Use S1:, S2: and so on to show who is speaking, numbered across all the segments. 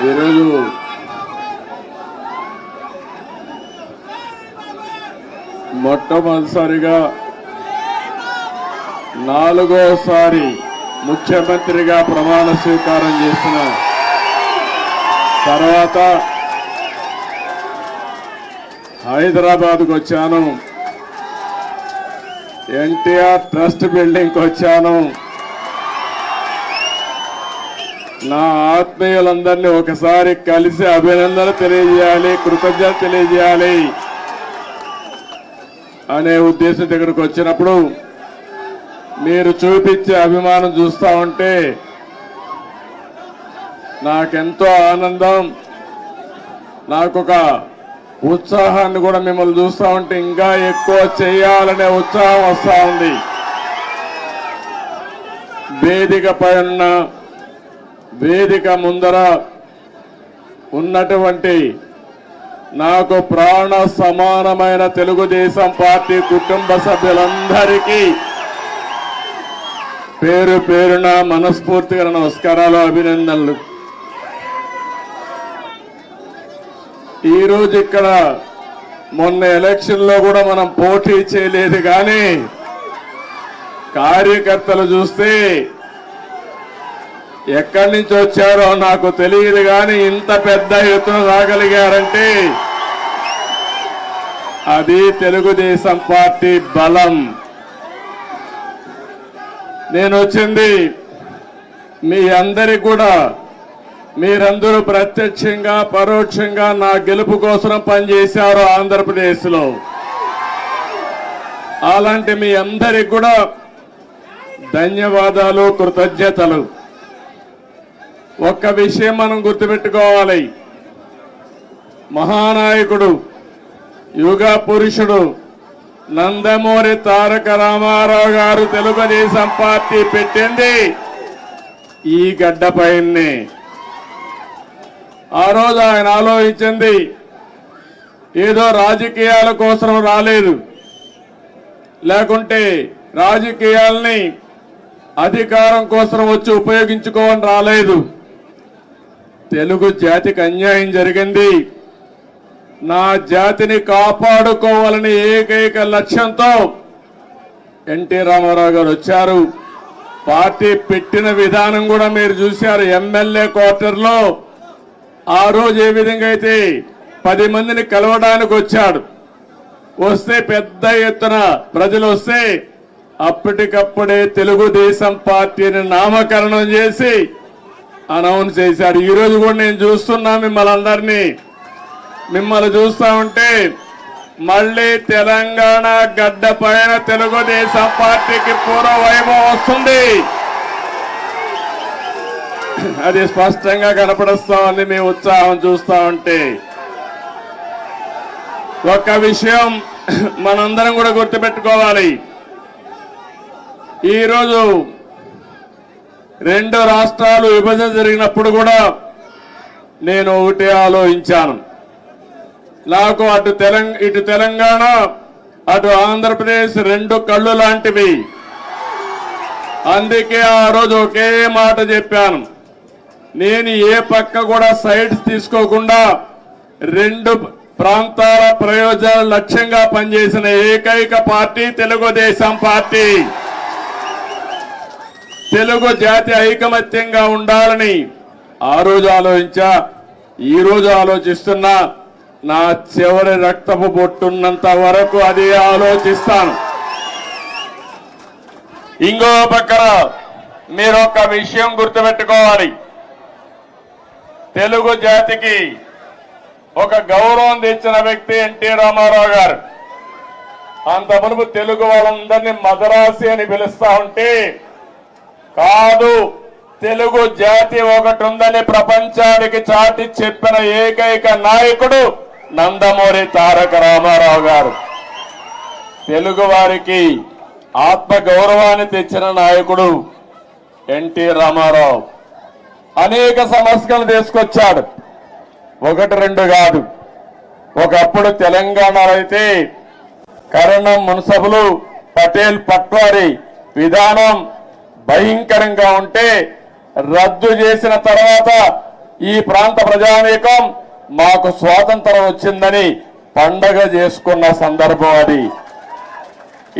S1: ఈరోజు మొట్టమొదటిసారిగా 4వసారి ముఖ్యమంత్రిగా ప్రమాణ స్వీకారం చేసిన తర్వాత హైదరాబాద్కు వచ్చాను. ఎన్టీఆర్ ట్రస్ట్ బిల్డింగ్కి వచ్చాను. నా ఆత్మీయులందరినీ ఒకసారి కలిసి అభినందనలు తెలియజేయాలి, కృతజ్ఞతలు తెలియజేయాలి అనే ఉద్దేశంతో ఇక్కడికి వచ్చినప్పుడు మీరు చూపించే అభిమానం చూస్తా ఉంటే నాకెంతో ఆనందం, నాకొక ఉత్సాహాన్ని కూడా మిమ్మల్ని చూస్తా ఉంటే ఇంకా ఎక్కువ చేయాలనే ఉత్సాహం వస్తా ఉంది. వేదిక పైన వేదిక ముందర ఉన్నటువంటి నాకు ప్రాణ సమానమైన తెలుగుదేశం పార్టీ కుటుంబ సభ్యులందరికీ పేరు పేరున మనస్ఫూర్తిగా నమస్కారాలు, అభినందనలు. ఈరోజు ఇక్కడ మొన్న ఎలక్షన్లో కూడా మనం పోటీ చేయలేదు, కానీ కార్యకర్తలు చూస్తే ఎక్కడి నుంచి వచ్చారో నాకు తెలియదు, కానీ ఇంత పెద్ద ఎత్తున రాగలిగారంటే అది తెలుగుదేశం పార్టీ బలం. నేను వచ్చింది మీ అందరికీ కూడా, మీరందరూ ప్రత్యక్షంగా పరోక్షంగా నా గెలుపు కోసం పనిచేశారు ఆంధ్రప్రదేశ్లో. అలాంటి మీ అందరికి కూడా ధన్యవాదాలు, కృతజ్ఞతలు. ఒక్క విషయం మనం గుర్తుపెట్టుకోవాలి, మహానాయకుడు యుగ పురుషుడు నందమూరి తారక రామారావు గారు తెలుగుదేశం పార్టీ పెట్టింది ఈ గడ్డపైనే. ఆ రోజు ఆయన ఆలోచించింది ఏదో రాజకీయాల కోసం రాలేదు, లేకుంటే రాజకీయాల్ని అధికారం కోసం వచ్చి ఉపయోగించుకోవని రాలేదు. తెలుగు జాతికి అన్యాయం జరిగింది, నా జాతిని కాపాడుకోవాలని ఏకైక లక్ష్యంతో ఎన్టీ రామారావు గారు వచ్చారు. పార్టీ పెట్టిన విధానం కూడా మీరు చూశారు. ఎమ్మెల్యే క్వార్టర్లో ఆ రోజు ఏ విధంగా అయితే 10 మందిని కలవడానికి వచ్చాడు, వస్తే పెద్ద ఎత్తున ప్రజలు వస్తే అప్పటికప్పుడే తెలుగుదేశం పార్టీని నామకరణం చేసి అనౌన్స్ చేశారు. ఈరోజు కూడా నేను చూస్తున్నా మిమ్మల్ని అందరినీ, మిమ్మల్ని చూస్తా ఉంటే మళ్ళీ తెలంగాణ గడ్డ పైన తెలుగుదేశం పార్టీకి పూర్వ వైభవం వస్తుంది. అది స్పష్టంగా కనపడుస్తా ఉంది మీ ఉత్సాహం చూస్తా ఉంటే. ఒక్క విషయం మనందరం కూడా గుర్తుపెట్టుకోవాలి, ఈరోజు 2 రాష్ట్రాలు విభజన జరిగినప్పుడు కూడా నేను ఒకటే ఆలోచించాను, నాకు ఇటు తెలంగాణ అటు ఆంధ్రప్రదేశ్ 2 కళ్ళు లాంటివి. అందుకే ఆ రోజు ఒకే మాట చెప్పాను, నేను ఏ పక్క కూడా సైడ్స్ తీసుకోకుండా 2 ప్రాంతాల ప్రయోజనాల లక్ష్యంగా పనిచేసిన ఏకైక పార్టీ తెలుగుదేశం పార్టీ. తెలుగు జాతి ఐకమత్యంగా ఉండాలని ఆ రోజు ఆలోచించా, ఈ రోజు ఆలోచిస్తున్నా. నా చివరి రక్తపు బొట్టున్నంత వరకు అదే ఆలోచిస్తాను. ఇంకో పక్కన మీరు ఒక విషయం గుర్తుపెట్టుకోవాలి, తెలుగు జాతికి ఒక గౌరవం తెచ్చిన వ్యక్తి ఎన్టీ రామారావు గారు. అంత మునుపు తెలుగు వాళ్ళందరినీ మదరాసి అని పిలుస్తా ఉంటే, కాదు తెలుగు జాతి ఒకటి ఉందని ప్రపంచానికి చాటి చెప్పిన ఏకైక నాయకుడు నందమూరి తారక రామారావు గారు. తెలుగు వారికి ఆత్మ గౌరవాన్ని తెచ్చిన నాయకుడు ఎన్టీ రామారావు. అనేక సమస్యలు తీసుకొచ్చాడు, 1-2 కాదు. ఒకప్పుడు తెలంగాణలో అయితే కరణం మున్సబులు పటేల్ పట్వారీ విధానం భయంకరంగా ఉంటే రద్దు చేసిన తర్వాత ఈ ప్రాంత ప్రజానీకం మాకు స్వాతంత్రం వచ్చిందని పండగ చేసుకున్న సందర్భం అది.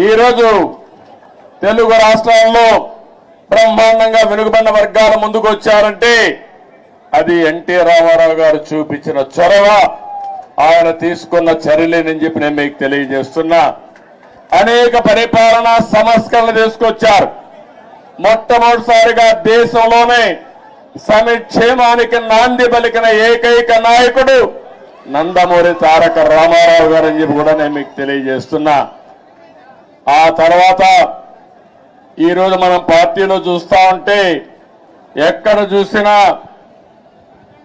S1: ఈరోజు తెలుగు రాష్ట్రాల్లో బ్రహ్మాండంగా వెనుకబడిన వర్గాల ముందుకు వచ్చారంటే అది ఎన్టీ రామారావు గారు చూపించిన చొరవ, ఆయన తీసుకున్న చర్యలేనని చెప్పి నేను మీకు తెలియజేస్తున్నా. అనేక పరిపాలనా సంస్కరణలు తీసుకొచ్చారు. మొట్టమొదటిసారిగా దేశంలోనే సంక్షేమానికి నాంది పలికిన ఏకైక నాయకుడు నందమూరి తారక రామారావు గారు అని చెప్పి కూడా నేను మీకు తెలియజేస్తున్నా. ఆ తర్వాత ఈరోజు మనం పార్టీలో చూస్తా ఉంటే ఎక్కడ చూసినా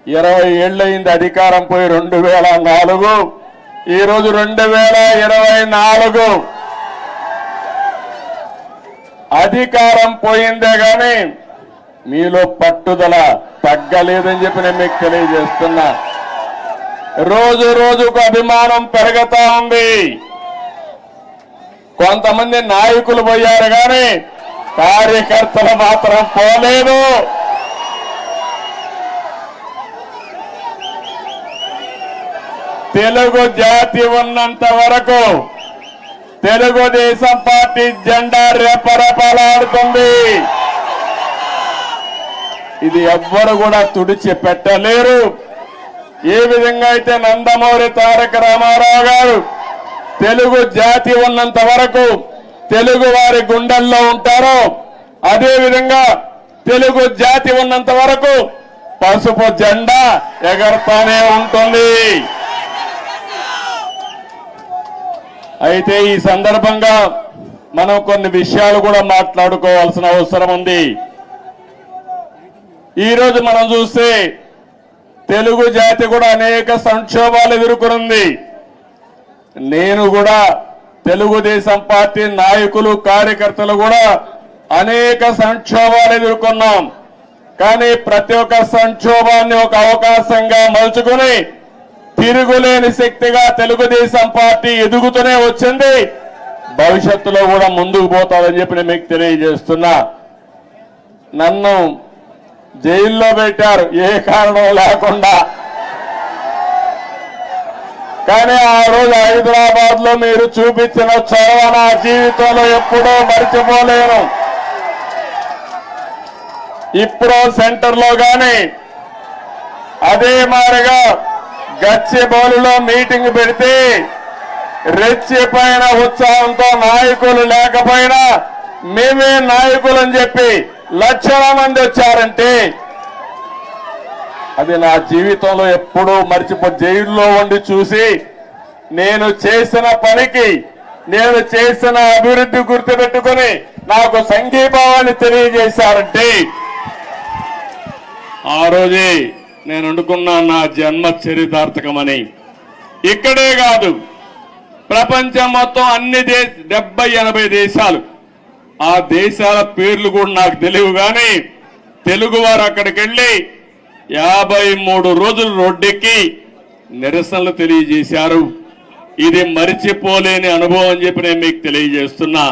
S1: 20 ఏళ్ళయింది అధికారం పోయి 2004, ఈరోజు 2024 అధికారం పోయిందే గాని మీలో పట్టుదల తగ్గలేదని చెప్పి నేను మీకు తెలియజేస్తున్నా. రోజు రోజుకు అభిమానం పెరుగుతా ఉంది. కొంతమంది నాయకులు పోయారు కానీ కార్యకర్తలు మాత్రం పోలేదు. తెలుగు జాతి ఉన్నంత వరకు తెలుగుదేశం పార్టీ జెండా రెపరెపలాడుతుంది. ఇది ఎవ్వరు కూడా తుడిచి పెట్టలేరు. ఏ విధంగా అయితే నందమూరి తారక రామారావు గారు తెలుగు జాతి ఉన్నంత వరకు తెలుగు వారి గుండెల్లో ఉంటారో, అదే విధంగా తెలుగు జాతి ఉన్నంత వరకు పసుపు జెండా ఎగరతానే ఉంటుంది. అయితే ఈ సందర్భంగా మనం కొన్ని విషయాలు కూడా మాట్లాడుకోవాల్సిన అవసరం ఉంది. ఈరోజు మనం చూస్తే తెలుగు జాతి కూడా అనేక సంక్షోభాలు ఎదుర్కొంది. నేను కూడా తెలుగుదేశం పార్టీ నాయకులు కార్యకర్తలు కూడా అనేక సంక్షోభాలు ఎదుర్కొన్నాం. కానీ ప్రతి ఒక్క సంక్షోభాన్ని ఒక అవకాశంగా మలుచుకుని తిరుగులేని శక్తిగా తెలుగుదేశం పార్టీ ఎదుగుతూనే వచ్చింది. భవిష్యత్తులో కూడా ముందుకు పోతాదని చెప్పి నేను మీకు తెలియజేస్తున్నా. నన్ను జైల్లో పెట్టారు ఏ కారణం లేకుండా. కానీ ఆ రోజు హైదరాబాద్ లో మీరు చూపించిన చొరవ నా జీవితంలో ఎప్పుడూ మర్చిపోలేను. ఇప్పుడు సెంటర్లో గాని అదే మాదిరిగా గచ్చిబౌలిలో మీటింగ్ పెడితే రెచ్చిపోయిన ఉత్సాహంతో నాయకులు లేకపోయినా మేమే నాయకులని చెప్పి లక్షల మంది వచ్చారంటే అది నా జీవితంలో ఎప్పుడూ మర్చిపో. జైల్లో ఉండి చూసి నేను చేసిన పనికి, నేను చేసిన అభివృద్ధి గుర్తుపెట్టుకుని నాకు సంఘీభావాన్ని తెలియజేశారంటే ఆ రోజే నేను అనుకున్నా నా జన్మ చరితార్థకమని. ఇక్కడే కాదు, ప్రపంచం మొత్తం అన్ని 70-80 దేశాలు, ఆ దేశాల పేర్లు కూడా నాకు తెలియవు. కానీ తెలుగు వారు అక్కడికి వెళ్ళి 53 రోజులు రోడ్డెక్కి నిరసనలు తెలియజేశారు. ఇది మరిచిపోలేని అనుభవం అని చెప్పి నేను మీకు తెలియజేస్తున్నా.